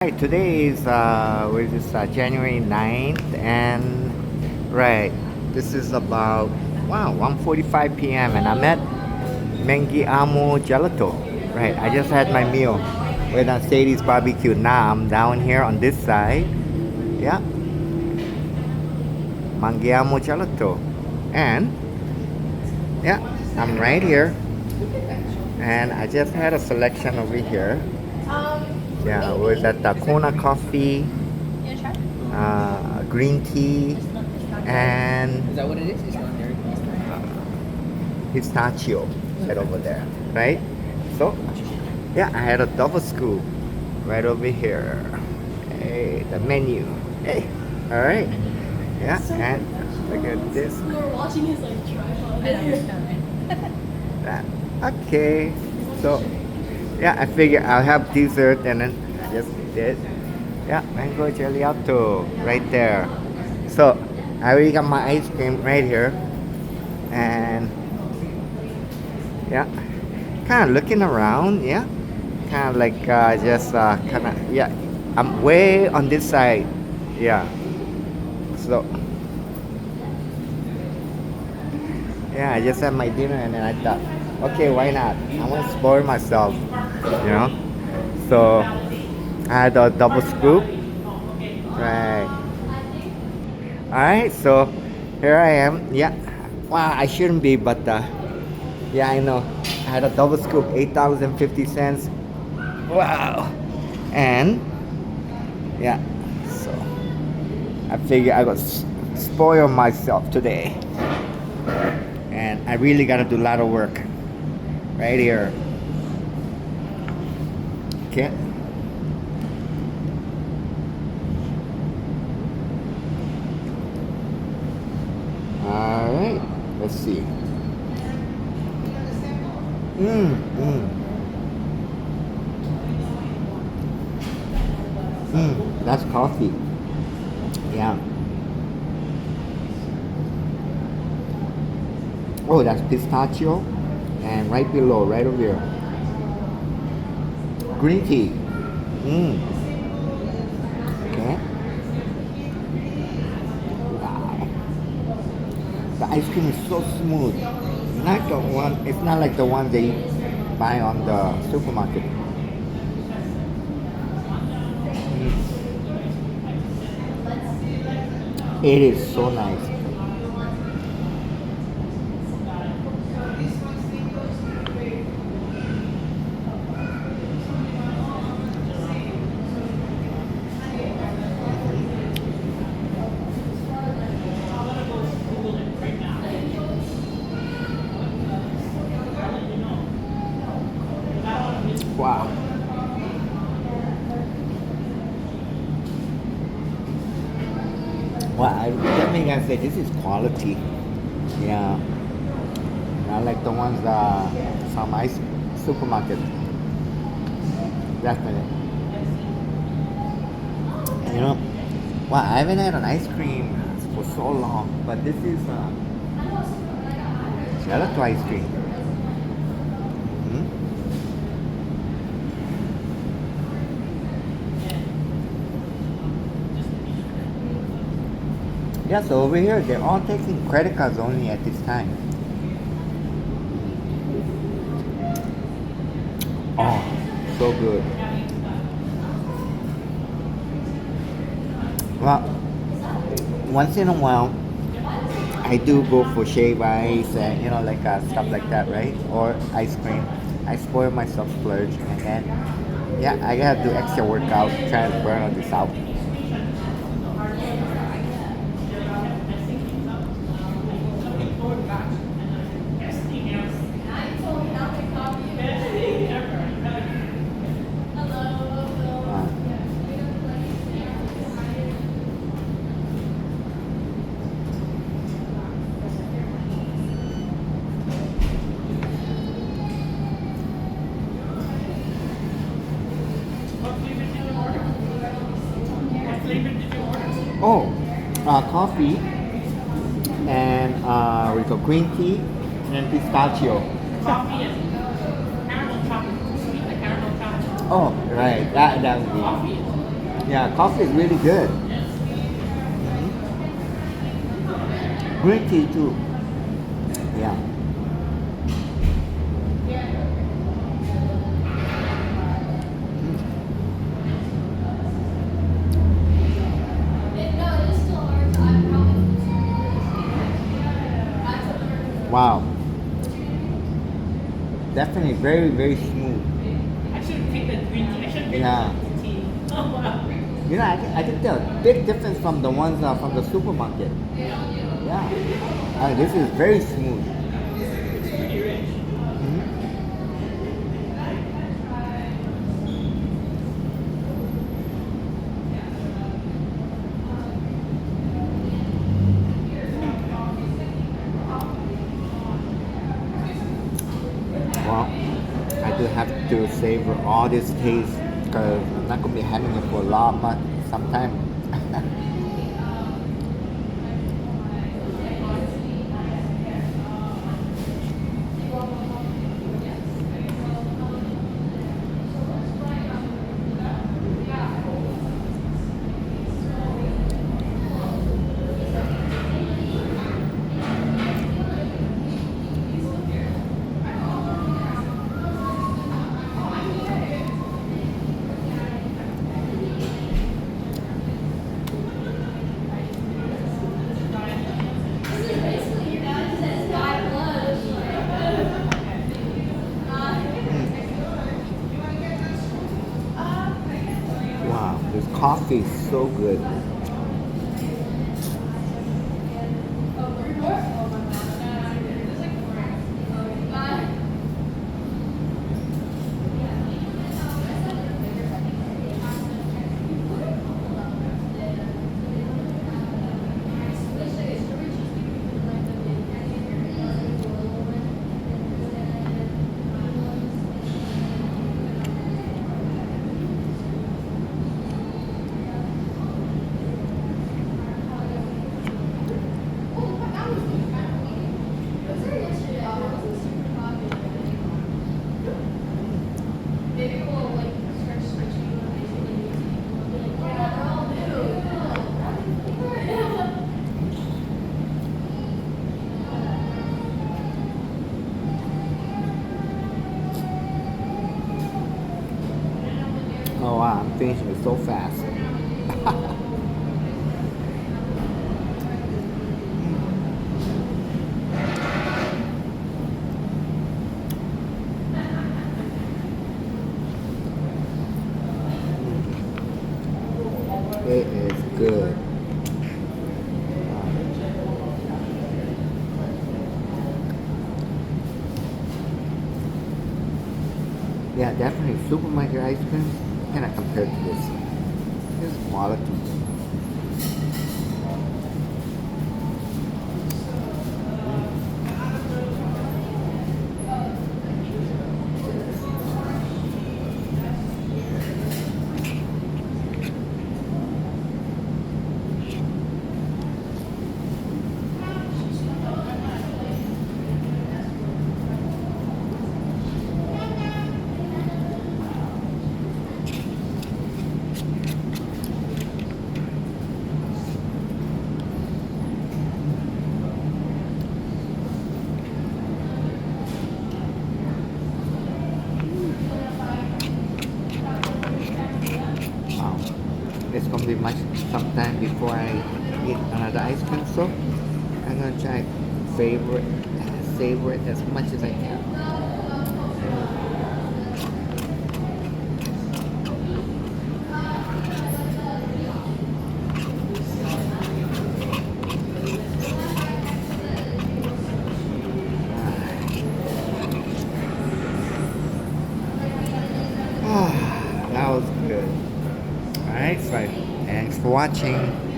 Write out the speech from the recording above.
Right, today is which is January 9th, and right, this is about 1:45 p.m. and I'm at Mangiamo Gelato. Right, I just had my meal with Sadie's barbecue. Now I'm down here on this side. Yeah, Mangiamo Gelato, and yeah, I'm right here, and I just had a selection over here. Yeah, with that Kona coffee, green tea, and Is that what it is? It's not dairy. pistachio right over there, right? So, yeah, I had a double scoop right over here. Hey, the menu. Hey, all right. Yeah, and look at this. We were watching his like tripod. That. Okay, so yeah, I figure I'll have dessert and then I just did. Yeah, mango gelato right there. So I already got my ice cream right here, and yeah, kind of looking around. Yeah, kind of like just kind of yeah. I'm way on this side. Yeah. So yeah, I just had my dinner and then I thought, okay, why not? I want to spoil myself, you know. So I had a double scoop. Right. All right. So here I am. Yeah. Wow, I shouldn't be, but yeah, I know. I had a double scoop, $8.50. Wow. And yeah, so I figure I got spoil myself today, and I really gotta do a lot of work right here. Okay. All right. Let's see. Mm, mm, that's coffee. Yeah. Oh, that's pistachio, and right below, right over here, green tea. Mm. Okay. Wow. The ice cream is so smooth. Not the one. It's not like the one they buy on the supermarket. Mm. It is so nice. Wow. Well, I definitely gotta say this is quality. Yeah. Not like the ones from ice supermarket. Definitely. And you know, well, I haven't had an ice cream for so long, but this is gelato ice cream. Hmm. Yeah, so over here they're all taking credit cards only at this time. Oh, so good. Well, once in a while, I do go for shave ice and like stuff like that, right? Or ice cream. I spoil myself, splurge, and then yeah, I gotta do extra workout, trying to burn all this out. Oh, coffee and we got green tea and pistachio. Coffee and caramel chocolate. Sweet the caramel chocolate. Oh, right, that would be. Coffee. Yeah, coffee is really good. Green tea too. Yeah. Wow. Definitely very, very smooth. I should take the green tea. I should drink Yeah. the tea. Oh wow. You know, I can tell a big difference from the ones from the supermarket. Yeah. This is very smooth. It's pretty rich. Well, I do have to savor all this taste because I'm not gonna be having it for a lot, but sometime. Wow, this coffee is so good. Oh wow, I'm finishing it so fast. It is good. Yeah, definitely supermarket ice cream cannot compare to this. This is quality. Wow. It's gonna be much sometime before I eat another ice cream, so I'm gonna try savor it as much as I can. That was good. Alright, so thanks for watching.